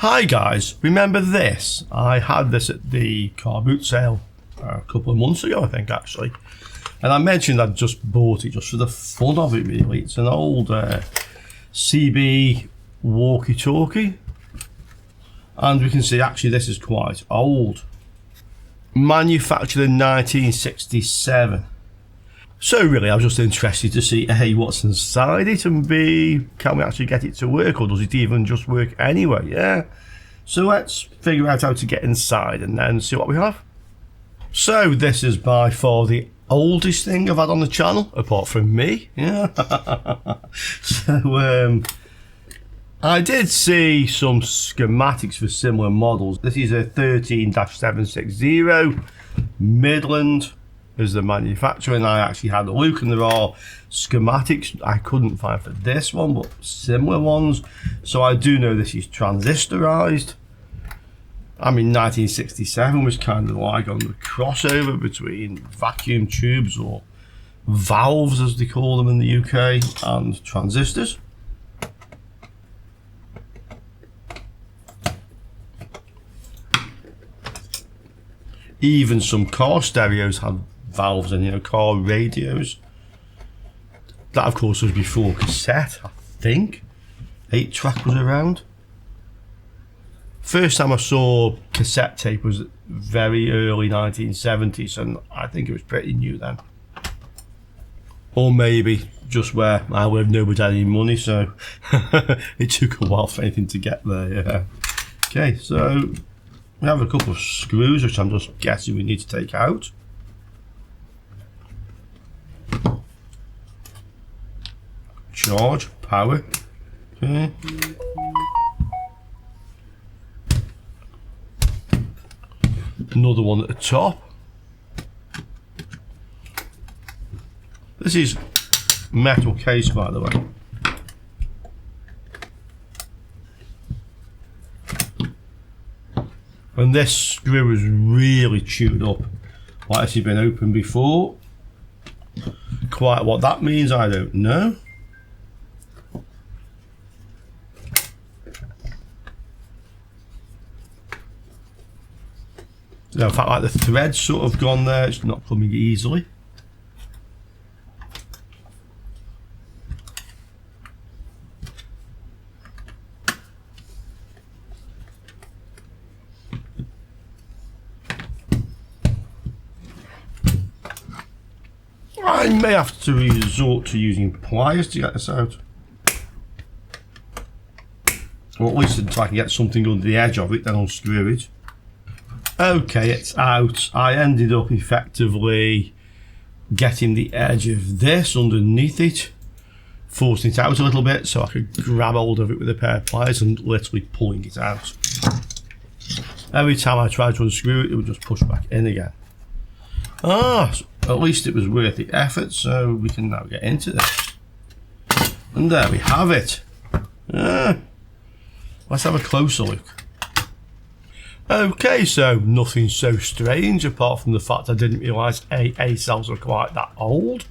Hi guys, remember this? I had this at the car boot sale a couple of months ago, I think actually. And I mentioned I'd just bought it just for the fun of it really. It's an old CB Walkie Talkie. And we can see actually this is quite old. Manufactured in 1967. So really I was just interested to see A, what's inside it, and B, can we actually get it to work, or does it even just work anyway? Yeah. So let's figure out how to get inside and then see what we have. So this is by far the oldest thing I've had on the channel, apart from me. Yeah. So I did see some schematics for similar models. This is a 13-760 Midland is the manufacturer, and I actually had a look, and there are schematics I couldn't find for this one, but similar ones. So I do know this is transistorized. I mean, 1967 was kind of like on the crossover between vacuum tubes, or valves as they call them in the UK, and transistors. Even some car stereos had valves in, you know, car radios. That of course was before cassette, I think. 8-track was around. First time I saw cassette tape was very early 1970s, and I think it was pretty new then. Or maybe just where I lived nobody had any money, so it took a while for anything to get there, yeah. Okay, so we have a couple of screws which I'm just guessing we need to take out. Charge, power, okay. Another one at the top. This is metal case, by the way. And this screw is really chewed up, like it's been opened before. Quite what that means, I don't know. No, in fact, like the thread's sort of gone there, it's not coming easily. I may have to resort to using pliers to get this out. Or at least until I can get something under the edge of it, then unscrew it. Okay, it's out. I ended up effectively getting the edge of this underneath it, forcing it out a little bit so I could grab hold of it with a pair of pliers and literally pulling it out. Every time I tried to unscrew it, it would just push back in again. Ah, so at least it was worth the effort, so we can now get into this. And there we have it. Let's have a closer look. Okay, so nothing so strange apart from the fact I didn't realise AA cells were quite that old.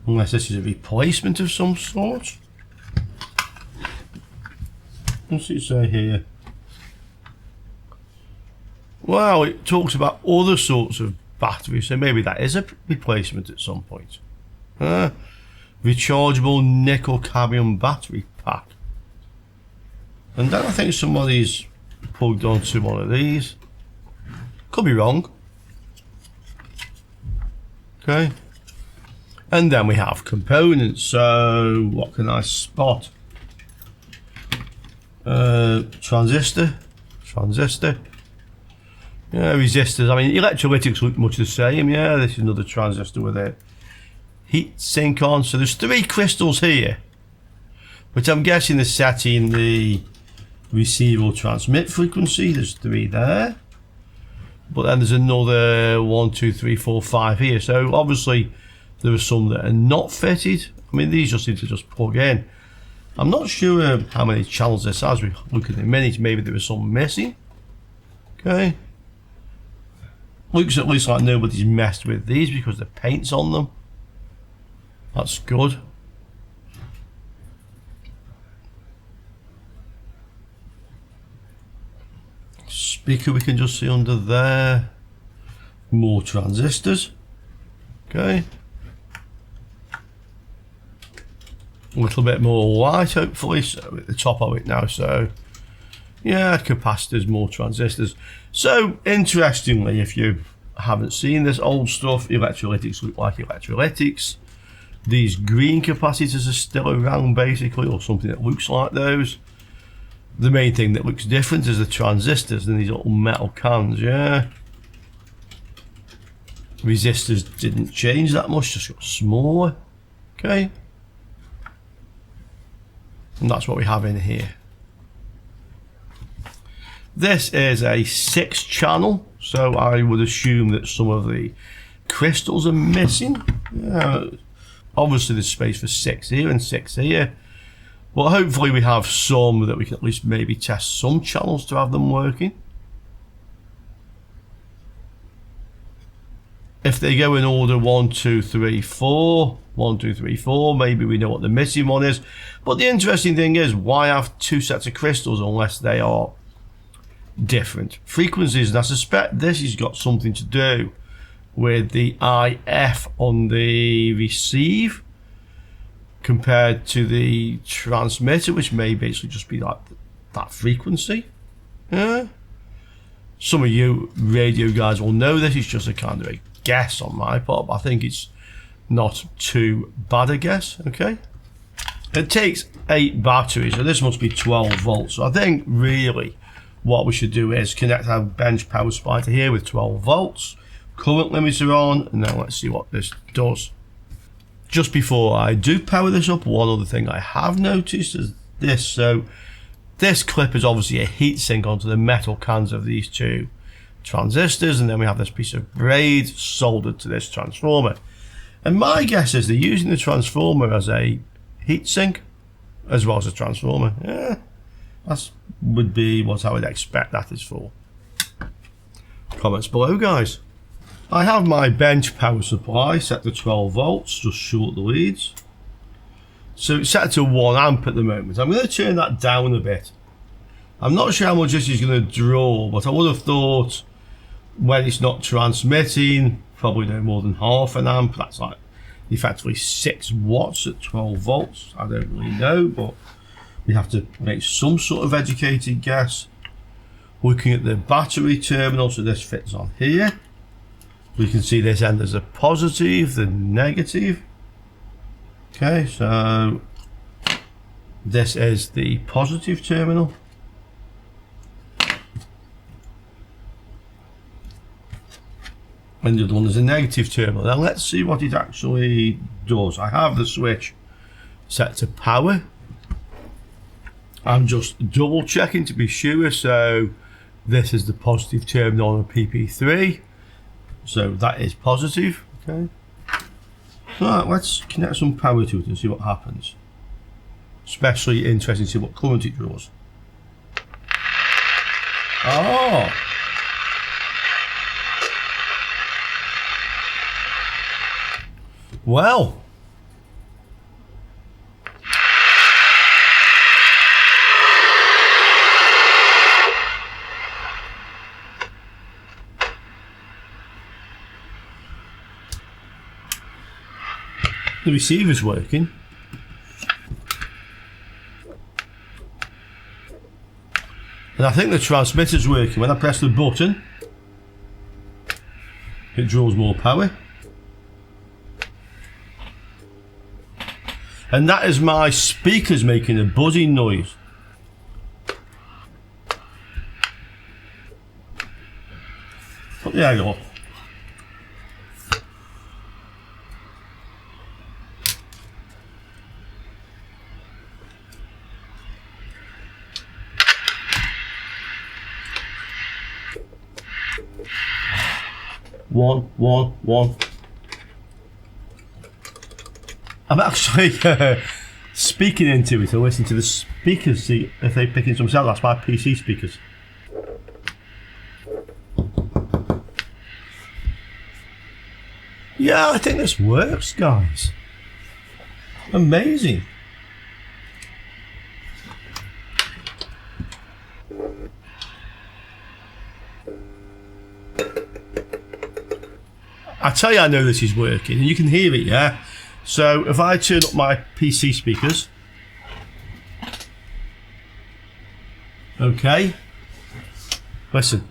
Unless this is a replacement of some sort. What's it say here? Well, it talks about other sorts of batteries, so maybe that is a replacement at some point. Rechargeable nickel cadmium battery pack. And then I think somebody's plugged onto one of these. Could be wrong. Okay. And then we have components. So what can I spot? Transistor. Yeah, resistors. I mean, electrolytics look much the same. Yeah, this is another transistor with a heat sink on. So there's 3 crystals here, which I'm guessing is setting the receive or transmit frequency. There's 3 there, but then there's another 1, 2, 3, 4, 5 here. So obviously there are some that are not fitted. I mean, these just need to just plug in. I'm not sure how many channels this has. We look at the minute, maybe there was some missing. Okay, looks at least like nobody's messed with these because the paint's on them. That's good. speaker we can just see under there. More transistors. Okay. A little bit more light, hopefully, so at the top of it now. So yeah, capacitors, more transistors. So interestingly, if you haven't seen this old stuff, electrolytics look like electrolytics. These green capacitors are still around basically, or something that looks like those. The main thing that looks different is the transistors and these little metal cans. Yeah, resistors didn't change that much, just got smaller. Okay, and that's what we have in here. This is a 6-channel, so I would assume that some of the crystals are missing. Obviously there's space for 6 here and 6 here, but hopefully we have some that we can at least maybe test some channels to have them working. If they go in order 1, 2, 3, 4, 1, 2, 3, 4, maybe we know what the missing one is. But the interesting thing is, why have 2 sets of crystals unless they are different frequencies? And I suspect this has got something to do with the IF on the receive compared to the transmitter, which may basically just be like that frequency. Yeah. Some of you radio guys will know this. It's just a kind of a guess on my part, but I think it's not too bad a guess. Okay, it takes 8 batteries, so this must be 12 volts. So I think really what we should do is connect our bench power supply to here with 12 volts, current limiter on, and then let's see what this does. Just before I do power this up, one other thing I have noticed is this. So this clip is obviously a heatsink onto the metal cans of these 2 transistors, and then we have this piece of braid soldered to this transformer. And my guess is they're using the transformer as a heatsink as well as a transformer. Yeah, that would be what I would expect that is for. Comments below, guys. I have my bench power supply set to 12 volts, just short the leads. So it's set to 1 amp at the moment. I'm going to turn that down a bit. I'm not sure how much this is going to draw, but I would have thought when it's not transmitting, probably no more than half an amp. That's like effectively 6 watts at 12 volts. I don't really know, but we have to make some sort of educated guess. Looking at the battery terminal, so this fits on here. We can see this end as a positive, the negative. Okay, so this is the positive terminal. And the other one is a negative terminal. Now let's see what it actually does. I have the switch set to power. I'm just double checking to be sure. So this is the positive terminal on PP3. So that is positive. Okay. Right, let's connect some power to it and see what happens. Especially interesting to see what current it draws. Oh! Well, the receiver's working. And I think the transmitter's working. When I press the button, it draws more power. And that is my speakers making a buzzing noise. Put the egg up. One. I'm actually speaking into it to listen to the speakers, see if they're picking some sound. That's my PC speakers. Yeah, I think this works, guys. Amazing. I tell you, I know this is working, and you can hear it, yeah? So if I turn up my PC speakers, okay, listen.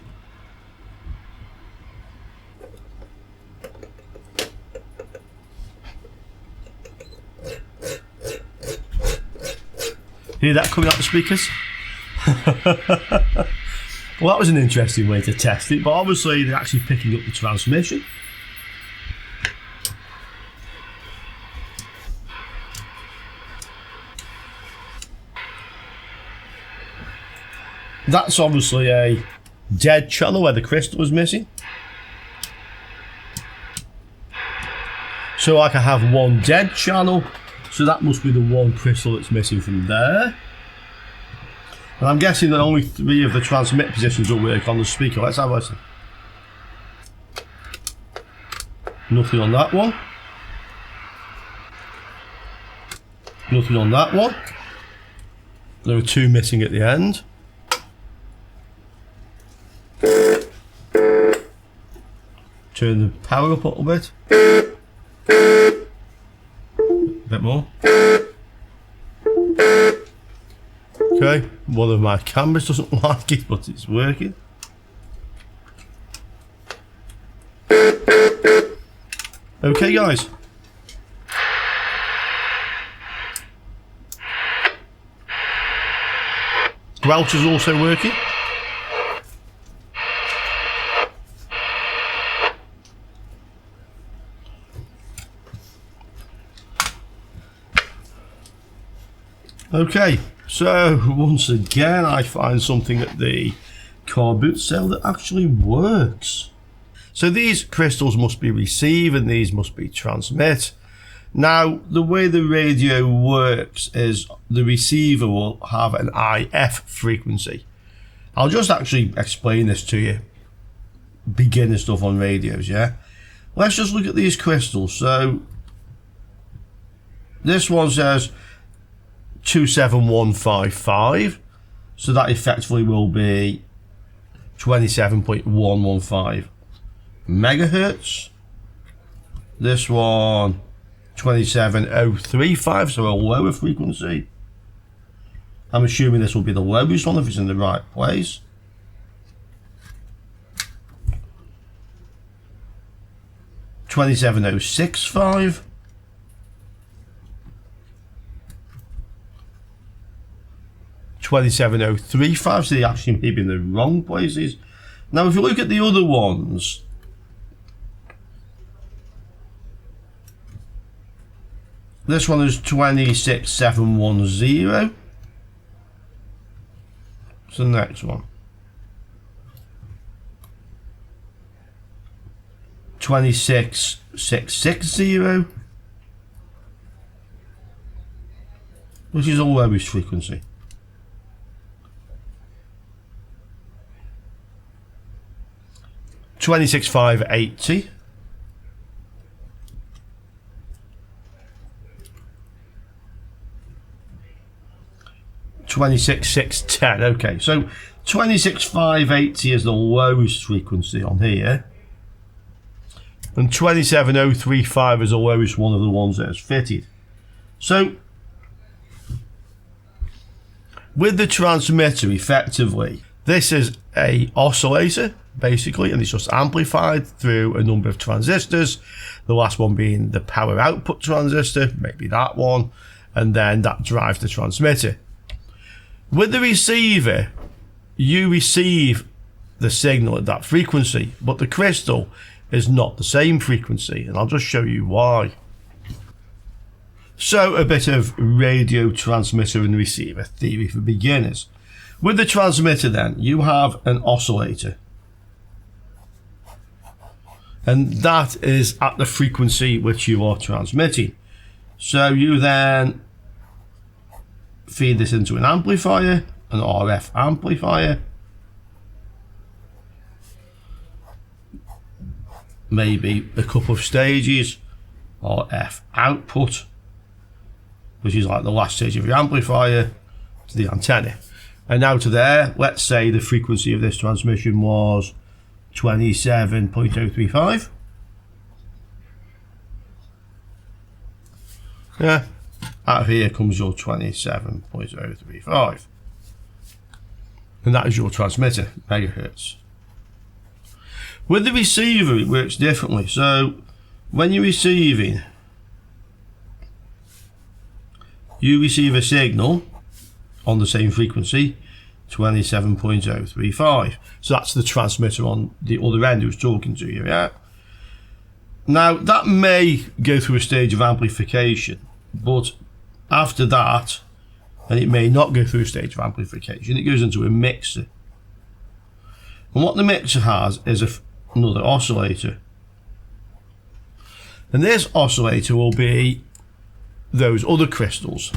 Hear that coming out the speakers? Well, that was an interesting way to test it, but obviously they're actually picking up the transmission. That's obviously a dead channel where the crystal is missing. So I can have one dead channel, so that must be the one crystal that's missing from there. And I'm guessing that only 3 of the transmit positions will work on the speaker. Let's have a listen. Nothing on that one. Nothing on that one. There are 2 missing at the end. Turn the power up a little bit. A bit more. Okay, one of my cameras doesn't like it, but it's working. Okay, guys. Squelch is also working. Okay, so once again I find something at the car boot cell that actually works. So these crystals must be receive and these must be transmit. Now the way the radio works is the receiver will have an IF frequency. I'll just actually explain this to you. Beginner stuff on radios, yeah? Let's just look at these crystals. So this one says 27155, so that effectively will be 27.115 megahertz. This one 27035, so a lower frequency. I'm assuming this will be the lowest one if it's in the right place. $27,065. 27035, so they actually may be in the wrong places. Now if you look at the other ones, this one is 26710. What's the next one? 26660, which is a lowest frequency. 26580. 26610. Okay, so 26580 is the lowest frequency on here, and 27035 is the lowest one of the ones that is fitted. So with the transmitter, effectively this is a oscillator basically, and it's just amplified through a number of transistors, the last one being the power output transistor, maybe that one, and then that drives the transmitter. With the receiver, you receive the signal at that frequency, but the crystal is not the same frequency, and I'll just show you why. So a bit of radio transmitter and receiver theory for beginners. With the transmitter then, you have an oscillator, and that is at the frequency which you are transmitting. So you then feed this into an amplifier, an RF amplifier, maybe a couple of stages, RF output, which is like the last stage of your amplifier, to the antenna. And now to there, let's say the frequency of this transmission was 27.035. Yeah. Out of here comes your 27.035. And that is your transmitter, megahertz. With the receiver, it works differently. So when you're receiving, you receive a signal on the same frequency, 27.035. So that's the transmitter on the other end who's talking to you, yeah? Now, that may go through a stage of amplification, but after that, and it may not go through a stage of amplification, it goes into a mixer. And what the mixer has is another oscillator. And this oscillator will be those other crystals.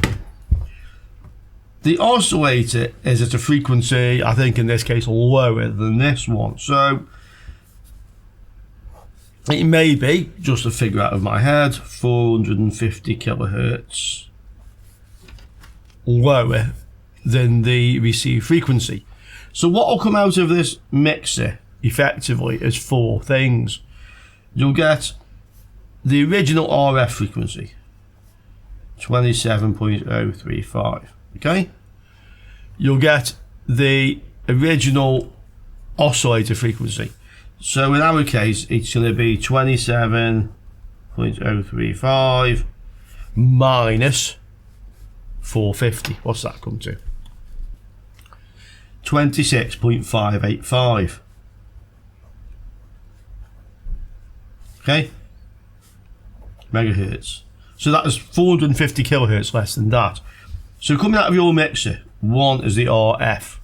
The oscillator is at a frequency, I think in this case, lower than this one. So it may be, just a figure out of my head, 450 kilohertz lower than the received frequency. So what will come out of this mixer effectively is four things. You'll get the original RF frequency, 27.035. Okay, you'll get the original oscillator frequency. So in our case, it's going to be 27.035 minus 450. What's that come to? 26.585. Okay, megahertz. So that is 450 kilohertz less than that. So coming out of your mixer, one is the RF,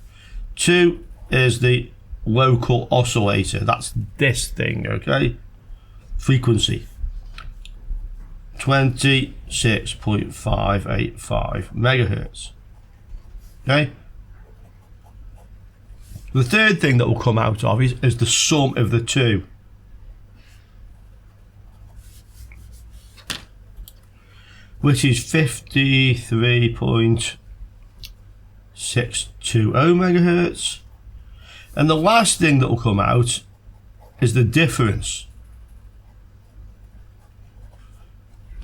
two is the local oscillator, that's this thing, okay, frequency, 26.585 megahertz. Okay, the third thing that will come out of is the sum of the two. Which is 53.620 megahertz. And the last thing that will come out is the difference.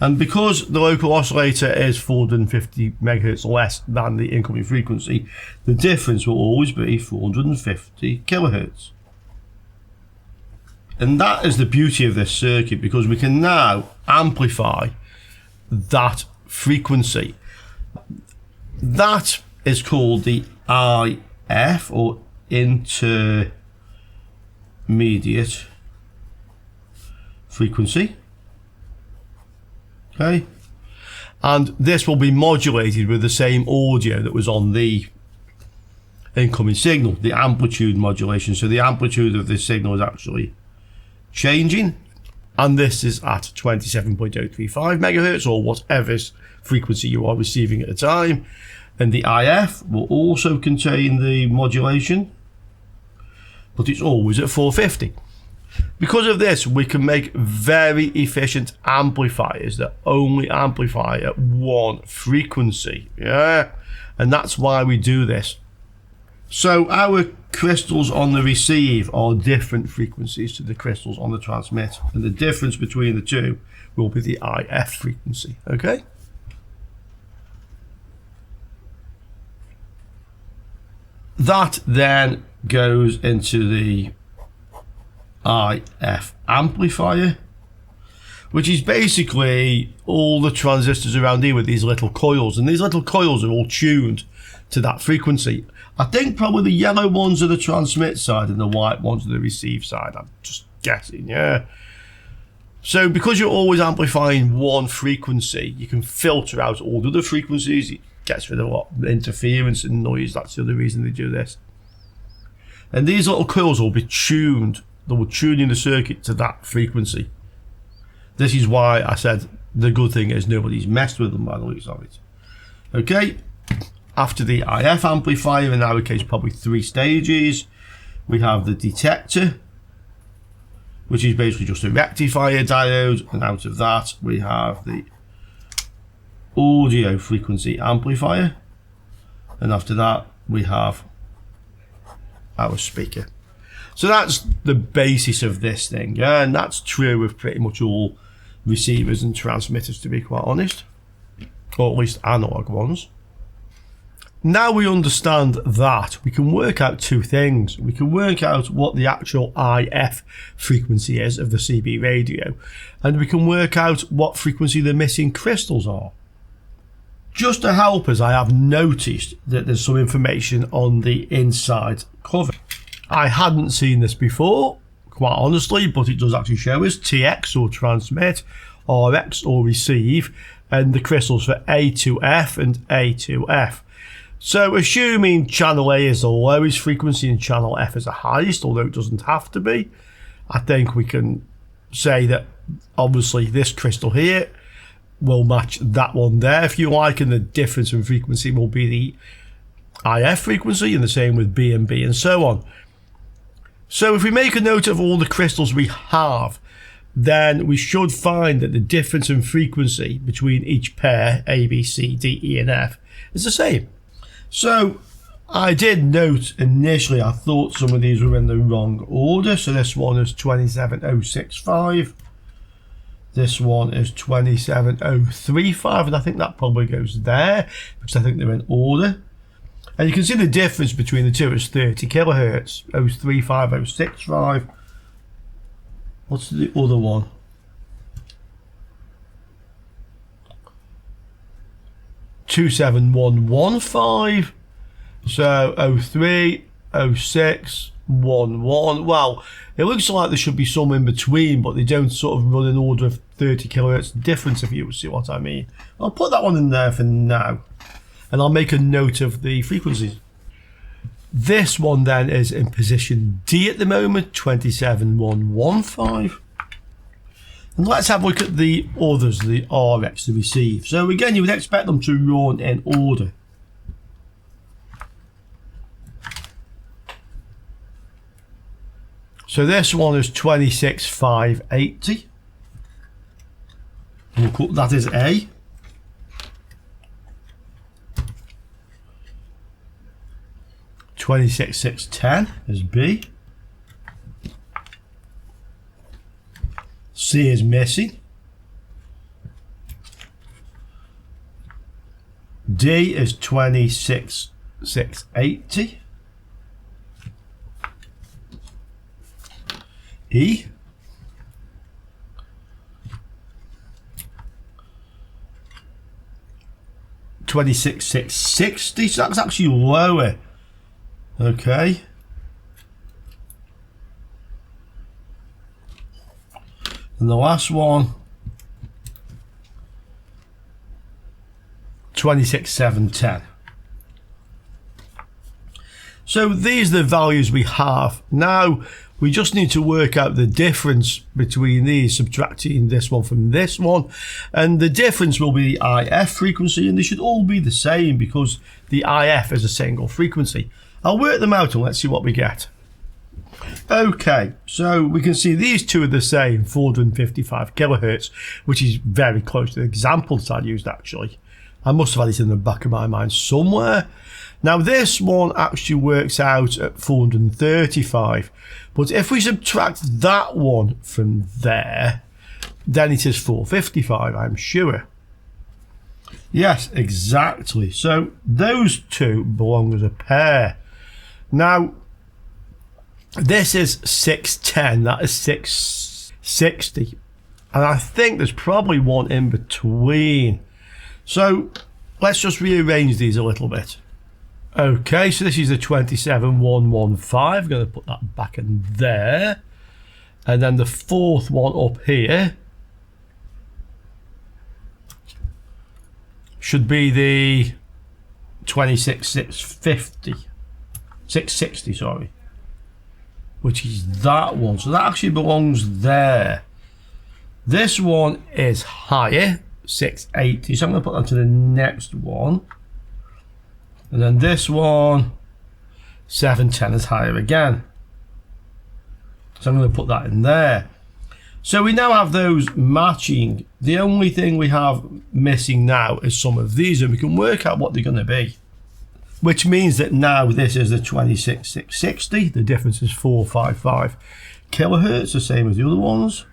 And because the local oscillator is 450 megahertz less than the incoming frequency, the difference will always be 450 kilohertz. And that is the beauty of this circuit, because we can now amplify that frequency. That is called the IF, or intermediate frequency. Okay, and this will be modulated with the same audio that was on the incoming signal, the amplitude modulation. So the amplitude of this signal is actually changing, and this is at 27.035 megahertz, or whatever frequency you are receiving at the time. And the IF will also contain the modulation, but it's always at 450. Because of this, we can make very efficient amplifiers that only amplify at one frequency. Yeah, and that's why we do this. So our crystals on the receive are different frequencies to the crystals on the transmit, and the difference between the two will be the IF frequency. Okay, that then goes into the IF amplifier, which is basically all the transistors around here with these little coils, and these little coils are all tuned to that frequency. I think probably the yellow ones are the transmit side and the white ones are the receive side. I'm just guessing, yeah. So because you're always amplifying one frequency, you can filter out all the other frequencies. It gets rid of a lot of interference and noise. That's the other reason they do this. And these little coils will be tuned. They will tune in the circuit to that frequency. This is why I said the good thing is nobody's messed with them by the looks of it. Okay, after the IF amplifier, in our case probably 3 stages, we have the detector, which is basically just a rectifier diode, and out of that we have the audio frequency amplifier, and after that we have our speaker. So that's the basis of this thing, yeah, and that's true of pretty much all receivers and transmitters, to be quite honest. or at least analog ones. Now we understand that, we can work out two things. We can work out what the actual IF frequency is of the CB radio, and we can work out what frequency the missing crystals are. Just to help us, I have noticed that there's some information on the inside cover. I hadn't seen this before, quite honestly, but it does actually show us TX or transmit, RX or receive, and the crystals for A2F and A2F. So assuming channel A is the lowest frequency and channel F is the highest, although it doesn't have to be, I think we can say that obviously this crystal here will match that one there, if you like, and the difference in frequency will be the IF frequency, and the same with B and B and so on. So if we make a note of all the crystals we have, then we should find that the difference in frequency between each pair, A, B, C, D, E and F, is the same. So I did note initially I thought some of these were in the wrong order. So this one is 27065. This one is 27035, and I think that probably goes there because I think they're in order. And you can see the difference between the two is 30 kilohertz. 035, 065. What's the other one? $27115. So 03, 06, 11. Well, it looks like there should be some in between, but they don't sort of run in order of 30 kilohertz difference, if you see what I mean. I'll put that one in there for now, and I'll make a note of the frequencies. This one then is in position D at the moment, 27115. And let's have a look at the others, the RX, the receive. So again, you would expect them to run in order. So this one is 26580. We'll call that is A. 26610 is B. C is missing. D is 26680. E. $26,660, so that's actually lower. Okay. And the last one, 26,710. So these are the values we have. Now we just need to work out the difference between these, subtracting this one from this one. And the difference will be the IF frequency, and they should all be the same because the IF is a single frequency. I'll work them out and let's see what we get. Okay, so we can see these two are the same, 455 kilohertz, which is very close to the examples that I used actually. I must have had it in the back of my mind somewhere. Now this one actually works out at 435, but if we subtract that one from there, then it is 455, I'm sure. Yes, exactly. So those two belong as a pair. Now, this is 610, that is 660, and I think there's probably one in between. So let's just rearrange these a little bit. Okay, so this is the 27115. I'm going to put that back in there. And then the fourth one up here should be the 660, sorry. Which is that one. So that actually belongs there. This one is higher, 680. So I'm going to put that to the next one. And then this one, 710 is higher again. So I'm going to put that in there. So we now have those matching. The only thing we have missing now is some of these, and we can work out what they're going to be. Which means that now this is the 26660. The difference is 455 kilohertz, the same as the other ones.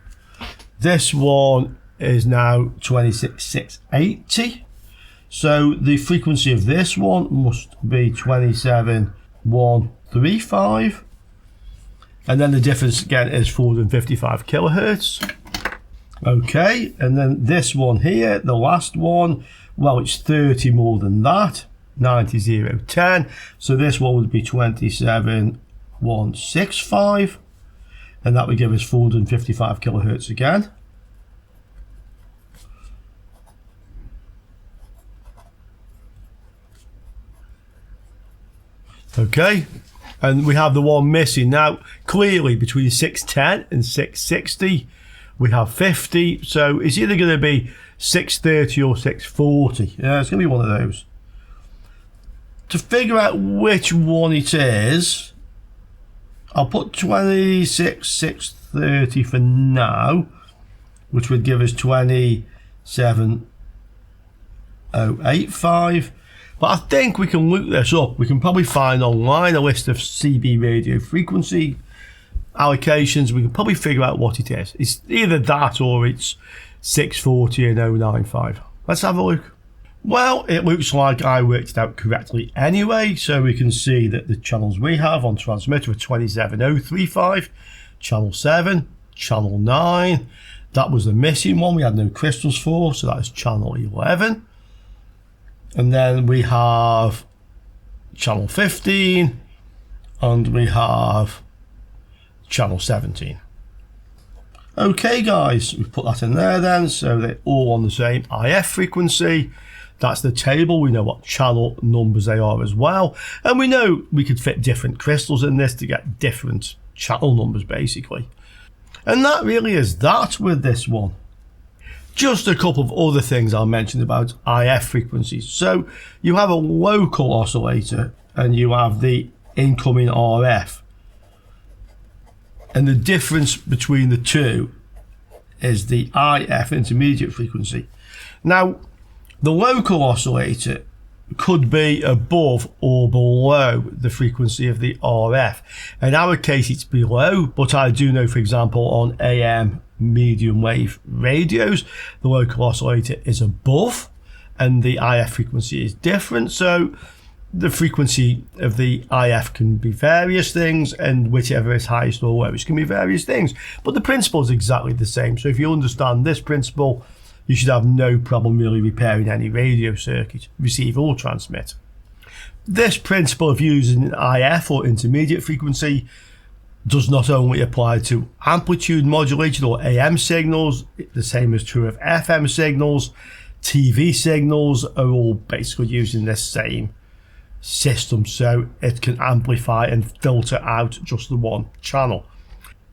This one is now 26680. So the frequency of this one must be 27135. And then the difference again is 455 kilohertz. Okay, and then this one here, the last one, well, it's 30 more than that, 90010. So this one would be 27165, and that would give us 455 kilohertz again. Okay, and we have the one missing now. Clearly between 610 and 660 we have 50, so it's either going to be 630 or 640. Yeah, it's going to be one of those. To figure out which one it is, I'll put 26630 for now, which would give us 27085. But I think we can look this up. We can probably find online a list of CB radio frequency allocations. We can probably figure out what it is. It's either that or it's 640 and 095. Let's have a look. Well, it looks like I worked it out correctly anyway. So we can see that the channels we have on transmitter are 27035, channel 7, channel 9. That was the missing one we had no crystals for, so that is channel 11. And then we have channel 15, and we have channel 17. Okay guys, we put that in there then, so they're all on the same IF frequency. That's the table. We know what channel numbers they are as well, and we know we could fit different crystals in this to get different channel numbers basically. And that really is that with this one. Just a couple of other things I'll mention about IF frequencies. So you have a local oscillator and you have the incoming RF. And the difference between the two is the IF intermediate frequency. Now, the local oscillator could be above or below the frequency of the RF. In our case, it's below, but I do know, for example, on AM medium wave radios, the local oscillator is above and the IF frequency is different. So the frequency of the IF can be various things, and whichever is highest or lowest can be various things, but the principle is exactly the same. So if you understand this principle, you should have no problem really repairing any radio circuit, receive or transmit. This principle of using IF or intermediate frequency does not only apply to amplitude modulated or AM signals, the same is true of FM signals. TV signals are all basically using this same system, so it can amplify and filter out just the one channel.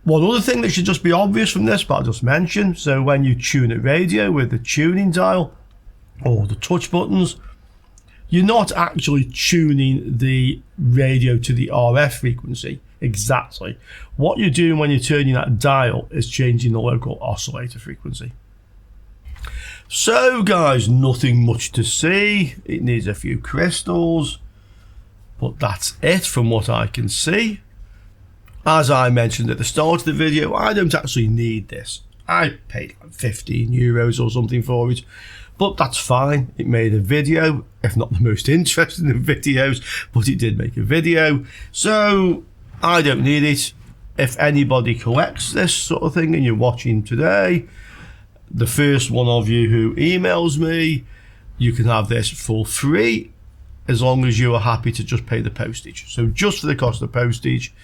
One other thing that should just be obvious from this, but I just mentioned, so when you tune a radio with the tuning dial or the touch buttons, you're not actually tuning the radio to the RF frequency exactly. What you're doing when you're turning that dial is changing the local oscillator frequency. So guys, nothing much to see. It needs a few crystals, but that's it from what I can see. As I mentioned at the start of the video, I don't actually need this. I paid like €15 or something for it, but that's fine. It made a video, if not the most interesting of videos, but it did make a video, so I don't need it. If anybody collects this sort of thing and you're watching today, the first one of you who emails me, you can have this for free as long as you are happy to just pay the postage. So just for the cost of postage,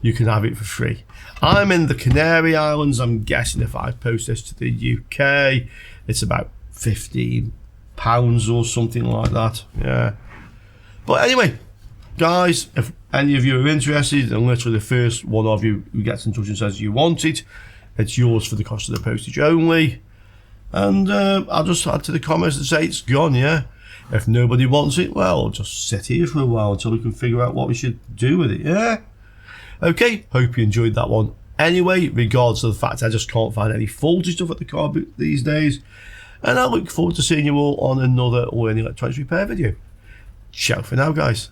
you can have it for free. I'm in the Canary Islands. I'm guessing if I post this to the UK, it's about £15 or something like that. Yeah. But anyway, guys, if any of you are interested, and literally the first one of you who gets in touch and says you want it, it's yours for the cost of the postage only. And I'll just add to the comments and say it's gone, yeah. If nobody wants it, well, I'll just sit here for a while until we can figure out what we should do with it, yeah. Okay, hope you enjoyed that one. Anyway, regardless of the fact I just can't find any faulty stuff at the car boot these days. And I look forward to seeing you all on another learning electronics repair video. Ciao for now, guys.